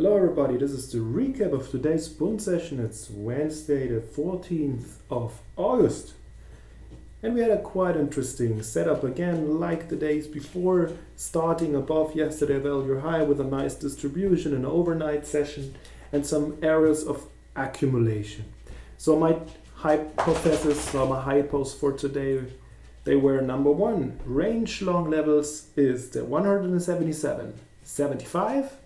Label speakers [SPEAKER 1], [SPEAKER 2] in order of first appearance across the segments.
[SPEAKER 1] Hello everybody, this is the recap of today's Bund session. It's Wednesday the 14th of August. And we had a quite interesting setup again, like the days before, starting above yesterday value high with a nice distribution, an overnight session, and some areas of accumulation. So my hypothesis, or my hypos for today, they were number one, range long levels is the 177, 75,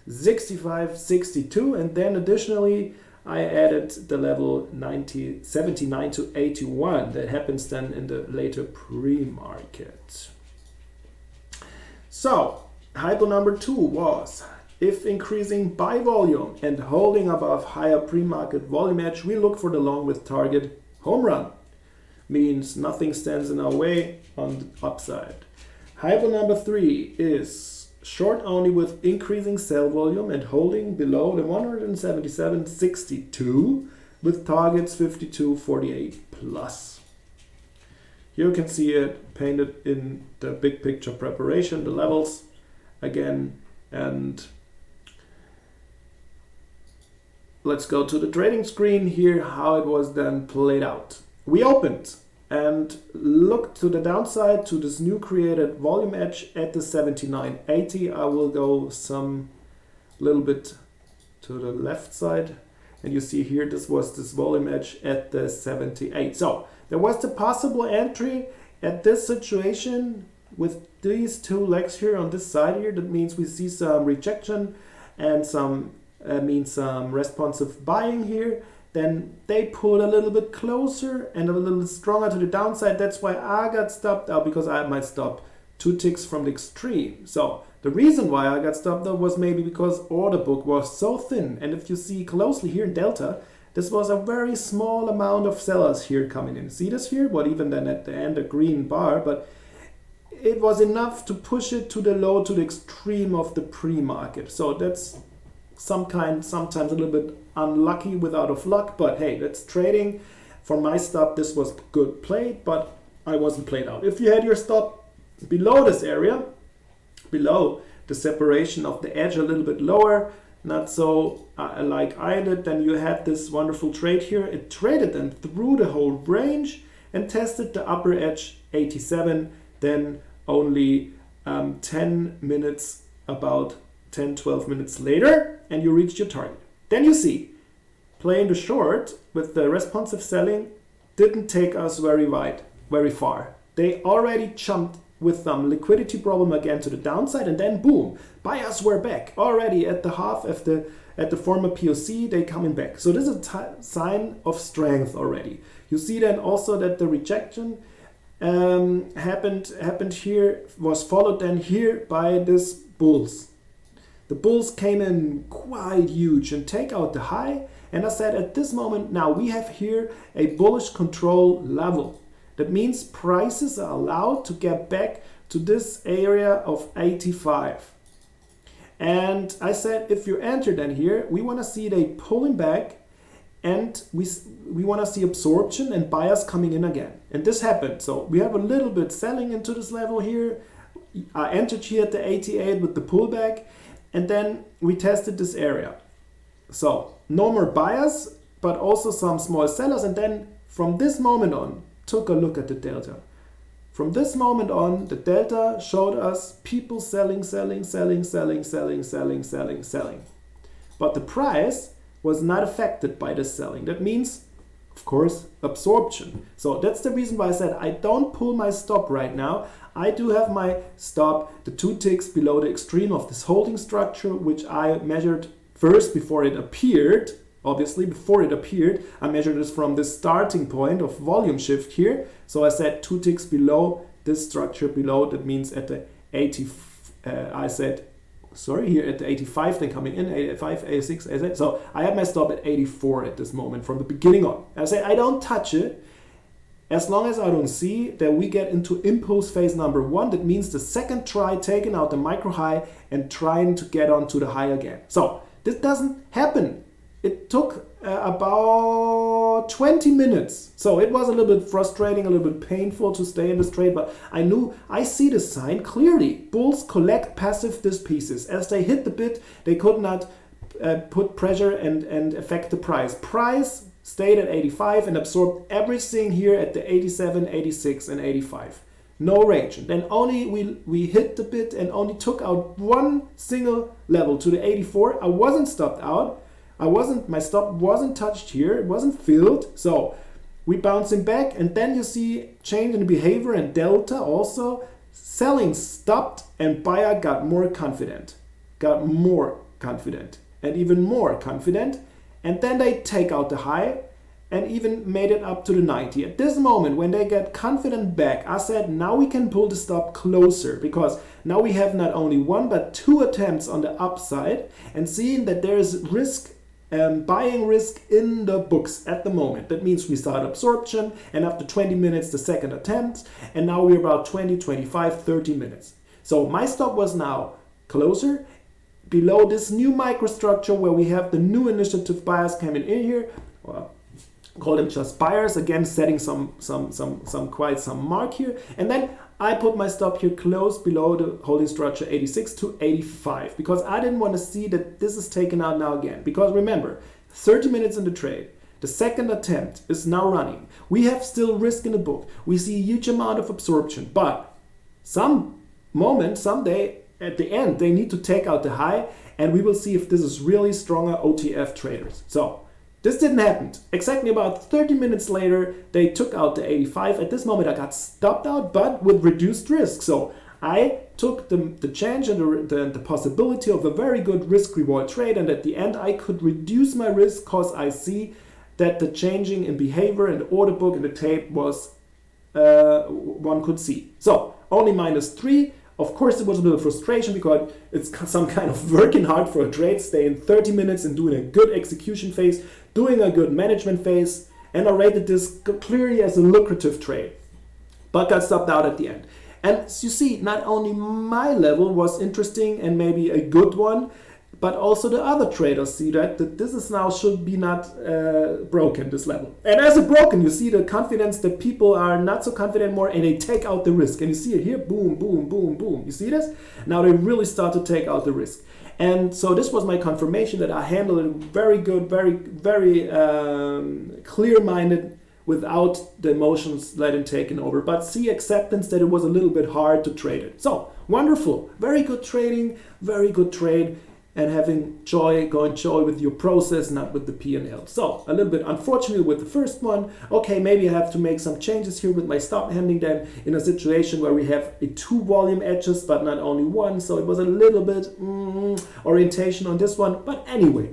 [SPEAKER 1] 65, 62, and then additionally I added the level 79 to 81 that happens then in the later pre-market. So hypo number two was, if increasing buy volume and holding above higher pre-market volume edge, we look for the long with target home run. Means nothing stands in our way on the upside. Hypo number three is short only with increasing sell volume and holding below the 177.62 with targets 52.48 plus. Here you can see it painted in the big picture preparation, the levels again, and let's go to the trading screen here, how it was then played out. We opened and look to the downside to this new created volume edge at the 79.80. I will go some little bit to the left side, and you see here this was this volume edge at the 78. So there was the possible entry at this situation with these two legs here on this side here. That means we see some rejection and some responsive buying here. Then they pulled a little bit closer and a little stronger to the downside. That's why I got stopped out, because I had my stop 2 ticks from the extreme. So the reason why I got stopped out was maybe because order book was so thin. And if you see closely here in Delta, this was a very small amount of sellers here coming in. See this here? What even then at the end, a green bar, but it was enough to push it to the low, to the extreme of the pre-market. So that's sometimes a little bit unlucky without of luck, but hey, that's trading. For my stop, this was good played, but I wasn't played out. If you had your stop below this area, below the separation of the edge a little bit lower, not so like I did, then you had this wonderful trade here. It traded then through the whole range and tested the upper edge 87, then only 10 minutes, about 10-12 minutes later, and you reached your target. Then you see, playing the short with the responsive selling didn't take us very far. They already jumped with some liquidity problem again to the downside, and then boom, buyers were back already at the half at the former POC. They coming back. So this is a sign of strength already. You see then also that the rejection happened here, was followed then here by this bulls. The bulls came in quite huge and take out the high. And I said at this moment now we have here a bullish control level. That means prices are allowed to get back to this area of 85. And I said if you enter then here, we want to see they pulling back, and we want to see absorption and buyers coming in again. And this happened. So we have a little bit selling into this level here. I entered here at the 88 with the pullback. And then we tested this area. So no more buyers, but also some small sellers. And then from this moment on, took a look at the delta. From this moment on, the delta showed us people selling. But the price was not affected by the selling. That means, of course, absorption. So that's the reason why I said I don't pull my stop right now. I do have my stop, the 2 ticks below the extreme of this holding structure, which I measured first before it appeared. Obviously, before it appeared, I measured this from the starting point of volume shift here. So I said 2 ticks below this structure below. That means at the 80, here at the 85, then coming in, 85, 86, 88. So I had my stop at 84 at this moment from the beginning on. I said I don't touch it as long as I don't see that we get into impulse phase number one. That means the second try taking out the micro high and trying to get onto the high again. So this doesn't happen. It took about 20 minutes. So it was a little bit frustrating, a little bit painful to stay in this trade, but I see the sign clearly. Bulls collect passive dis pieces. As they hit the bid, they could not put pressure and affect the price. Price stayed at 85 and absorbed everything here at the 87, 86 and 85. No range. And then only we hit the bid and only took out one single level to the 84. I wasn't stopped out. My stop wasn't touched here. It wasn't filled. So we bouncing back, and then you see change in behavior and delta also. Selling stopped and buyer got more confident, and even more confident. And then they take out the high and even made it up to the 90. At this moment, when they get confident back, I said, now we can pull the stop closer, because now we have not only one, but two attempts on the upside, and seeing that there is risk, buying risk in the books at the moment. That means we start absorption, and after 20 minutes, the second attempt, and now we're about 20, 25, 30 minutes. So my stop was now closer, below this new microstructure where we have the new initiative buyers coming in here. Well, call them just buyers, again setting some mark here, and then I put my stop here close below the holding structure 86 to 85, because I didn't want to see that this is taken out now again. Because remember, 30 minutes in the trade, the second attempt is now running. We have still risk in the book. We see a huge amount of absorption, but someday at the end, they need to take out the high, and we will see if this is really stronger OTF traders. So this didn't happen. Exactly about 30 minutes later, they took out the 85. At this moment, I got stopped out, but with reduced risk. So I took the chance and the possibility of a very good risk-reward trade. And at the end, I could reduce my risk because I see that the changing in behavior and the order book and the tape was, one could see. So only -3. Of course, it was a little frustration because it's some kind of working hard for a trade, staying 30 minutes and doing a good execution phase, doing a good management phase, and I rated this clearly as a lucrative trade, but got stopped out at the end. And as you see, not only my level was interesting and maybe a good one, but also the other traders see that this is now should be not broken, this level. And as it broken, you see the confidence that people are not so confident more, and they take out the risk. And you see it here, boom, boom, boom, boom. You see this? Now they really start to take out the risk. And so this was my confirmation that I handled it very good, very, very clear-minded, without the emotions letting taken over. But see acceptance that it was a little bit hard to trade it. So wonderful, very good trading, very good trade. And having going joy with your process, not with the P&L. So a little bit unfortunately with the first one. Okay, maybe I have to make some changes here with my stop handling then in a situation where we have a 2 volume edges, but not only one. So it was a little bit orientation on this one. But anyway,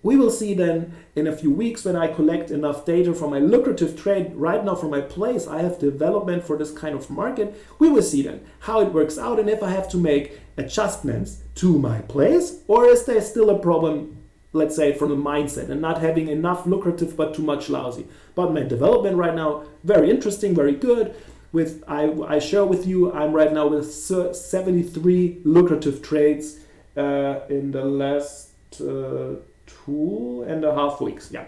[SPEAKER 1] we will see then in a few weeks when I collect enough data from my lucrative trade. Right now from my place, I have development for this kind of market. We will see then how it works out and if I have to make adjustments to my place, or is there still a problem, let's say from the mindset and not having enough lucrative but too much lousy. But my development right now, very interesting, very good. I share with you, I'm right now with 73 lucrative trades in the last 2.5 weeks. Yeah.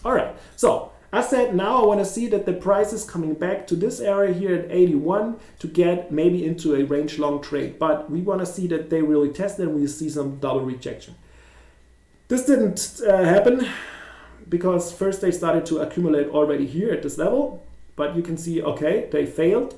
[SPEAKER 1] All right. So I said now I want to see that the price is coming back to this area here at 81 to get maybe into a range long trade. But we want to see that they really test it and we see some double rejection. This didn't happen because first they started to accumulate already here at this level. But you can see, okay, they failed.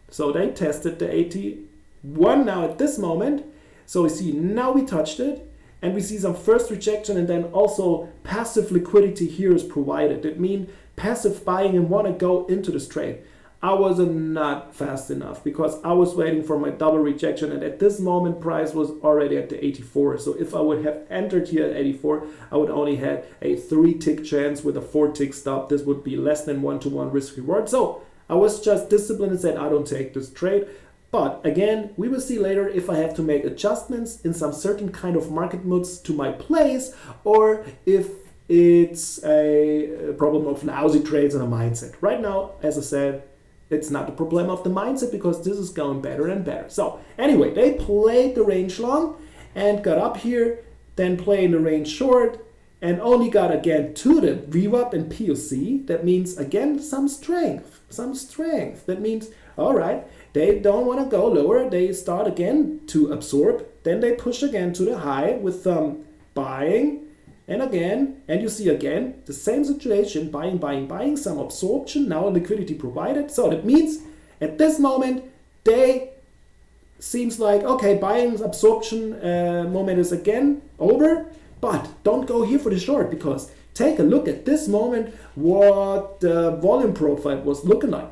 [SPEAKER 1] So they tested the 81 now at this moment. So we see now we touched it. And we see some first rejection, and then also passive liquidity here is provided. That means passive buying and want to go into this trade. I was not fast enough because I was waiting for my double rejection, and at this moment price was already at the 84. So if I would have entered here at 84, I would only have a 3-tick chance with a 4-tick stop. This would be less than 1-to-1 risk reward. So I was just disciplined and said I don't take this trade. But again, we will see later if I have to make adjustments in some certain kind of market moods to my place, or if it's a problem of lousy trades and a mindset. Right now, as I said, it's not the problem of the mindset because this is going better and better. So anyway, they played the range long and got up here, then played the range short, and only got again to the VWAP and POC. That means again some strength. That means, all right, they don't want to go lower. They start again to absorb. Then they push again to the high with buying, and again, and you see again the same situation, buying, some absorption, now liquidity provided. So that means at this moment, they seems like, okay, buying absorption moment is again over, but don't go here for the short, because take a look at this moment what the volume profile was looking like.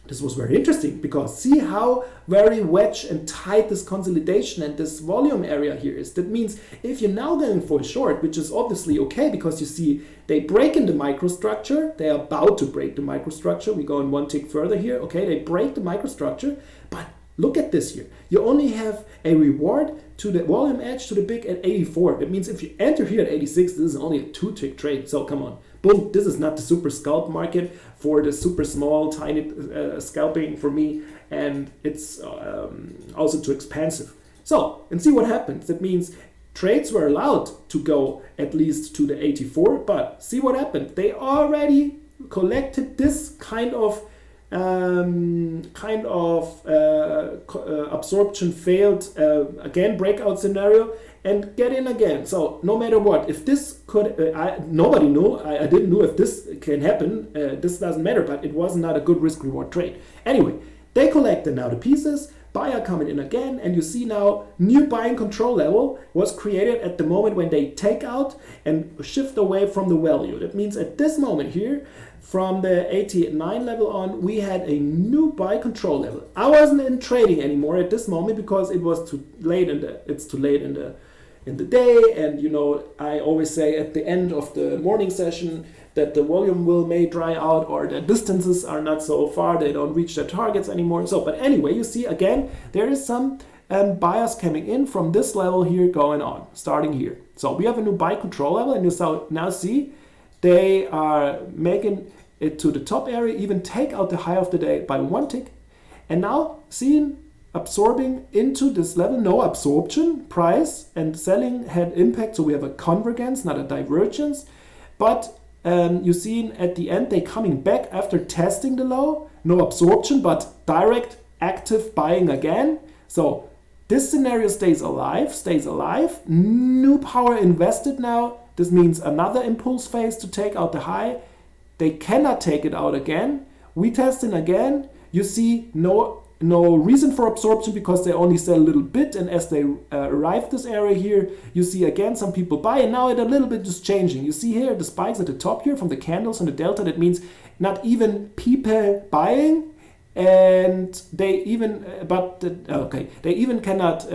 [SPEAKER 1] This was very interesting, because see how very wedge and tight this consolidation and this volume area here is. That means if you're now going for a short, which is obviously okay, because you see they break in the microstructure, they are about to break the microstructure. We go in one tick further here. Okay, they break the microstructure, but look at this here. You only have a reward to the volume edge to the big at 84. That means if you enter here at 86, this is only a 2-tick trade. So come on. Boom, this is not the super scalp market for the super small, tiny scalping for me. And it's also too expensive. So, and see what happens. That means trades were allowed to go at least to the 84. But see what happened. They already collected this kind of absorption failed again breakout scenario and get in again. So no matter what, if this could nobody knew, I didn't know if this can happen. This doesn't matter, but it was not a good risk reward trade. Anyway, they collected now the pieces, buyer coming in again, and you see now new buying control level was created at the moment when they take out and shift away from the value. That means at this moment here, from the 89 level on, we had a new buy control level. I wasn't in trading anymore at this moment because it was too late in the day, and you know, I always say at the end of the morning session that the volume may dry out, or the distances are not so far, they don't reach their targets anymore. So, but anyway, you see again, there is some buyers coming in from this level here going on, starting here. So we have a new buy control level, and you now see they are making it to the top area, even take out the high of the day by 1 tick. And now seeing absorbing into this level, no absorption, price and selling had impact. So we have a convergence, not a divergence. But you see at the end, they coming back after testing the low, no absorption, but direct active buying again. So this scenario stays alive, new power invested now. This means another impulse phase to take out the high. They cannot take it out again. We test in again. You see no reason for absorption because they only sell a little bit. And as they arrive this area here, you see again some people buy. And now it a little bit is changing. You see here the spikes at the top here from the candles and the delta. That means not even people buying. And they even, they even cannot,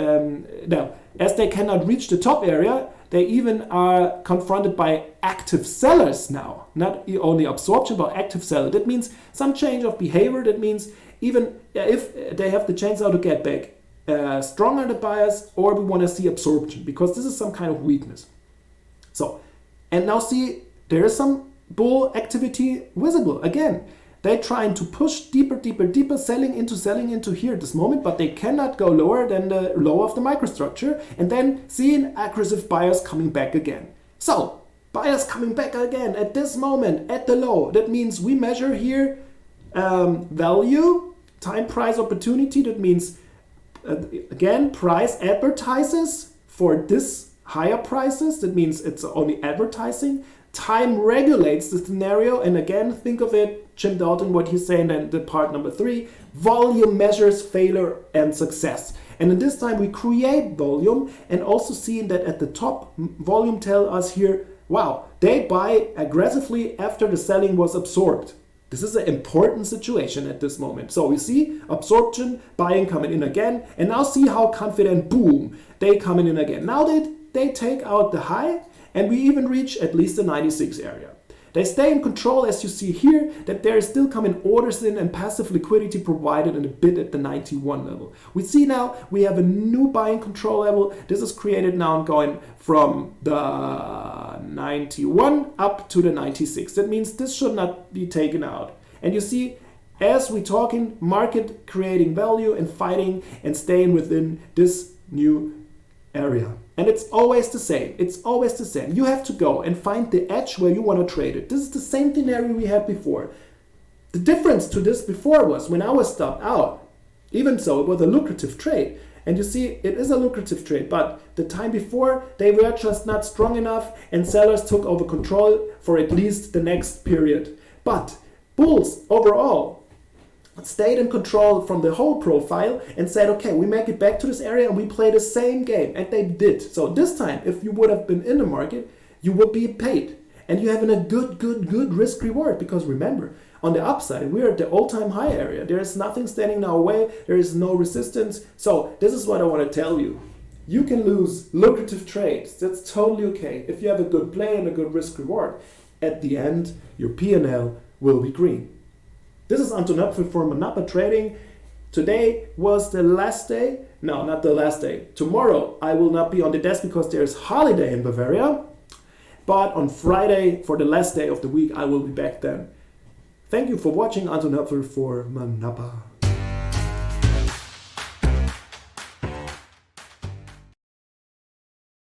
[SPEAKER 1] as they cannot reach the top area, they even are confronted by active sellers now, not only absorption, but active seller. That means some change of behavior. That means even if they have the chance now to get back stronger the buyers, or we want to see absorption because this is some kind of weakness. So, and now see, there is some bull activity visible again. They're trying to push deeper, selling into here at this moment, but they cannot go lower than the low of the microstructure, and then seeing aggressive buyers coming back again. So, buyers coming back again at this moment, at the low. That means we measure here value, time price opportunity. That means, again, price advertises for this higher prices. That means it's only advertising. Time regulates the scenario, and again, think of it, Jim Dalton, what he's saying in the part number 3, volume measures failure and success. And in this time we create volume, and also seeing that at the top, volume tell us here, wow, they buy aggressively after the selling was absorbed. This is an important situation at this moment. So we see absorption, buying coming in again, and now see how confident, boom, they coming in again. Now they take out the high, and we even reach at least the 96 area. They stay in control, as you see here, that there is still coming orders in and passive liquidity provided in a bid at the 91 level. We see now we have a new buying control level. This is created now going from the 91 up to the 96. That means this should not be taken out. And you see, as we're talking, market creating value and fighting and staying within this new area. And it's always the same. It's always the same. You have to go and find the edge where you want to trade it. This is the same scenario we had before. The difference to this before was when I was stopped out, even so, it was a lucrative trade. And you see, it is a lucrative trade, but the time before, they were just not strong enough and sellers took over control for at least the next period. But bulls overall stayed in control from the whole profile and said, okay, we make it back to this area and we play the same game. And they did. So this time, if you would have been in the market, you would be paid. And you have a good risk reward, because remember, on the upside, we're at the all-time high area. There is nothing standing in our way. There is no resistance. So this is what I want to tell you. You can lose lucrative trades. That's totally okay. If you have a good play and a good risk reward, at the end, your P&L will be green. This is Anton Höpfel for Manapa Trading. Today was the last day. No, not the last day. Tomorrow I will not be on the desk because there's holiday in Bavaria. But on Friday, for the last day of the week, I will be back then. Thank you for watching. Anton Höpfel for Manapa.